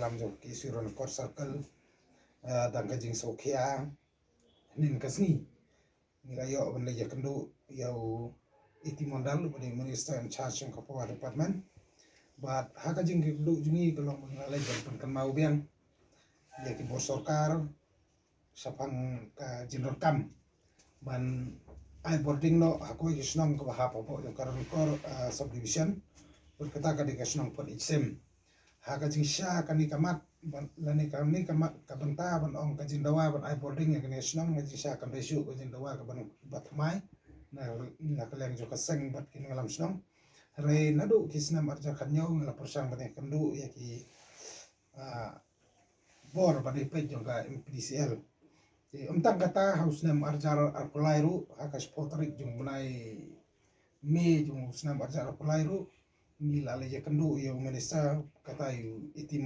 dalam jo ki suron kor circle dan ka jing sokia nin kasni nirayo ban le kendo yau iti mondal bani minister in charge ng Kapwa department but haka jing kendo jungi kalau mengalai ban kan mau biang ya ki bos sarkar sapang ka jinor kam ban ai boarding no hako isnong ka bahapa po yung karon kor subdivision berkata ka di kasnong pon iksem haka jing sya kani kamat lani kami kamat kabanta ban ong ka jindawa ban ai boarding yang kani isnong ngi sya kan besu ka jindawa ka ban batmai na kaleng jo kaseng bat kin ngalam snong re nadu kisnam arja kanyo ngala persang ban kandu ya ki bor ban ipet jo ka MPDCL tang kata haus nam arjar arpulairu hakas potrik jung bunai me jung snam arjar arpulairu ni lale je kendu yo menesa kata yu iti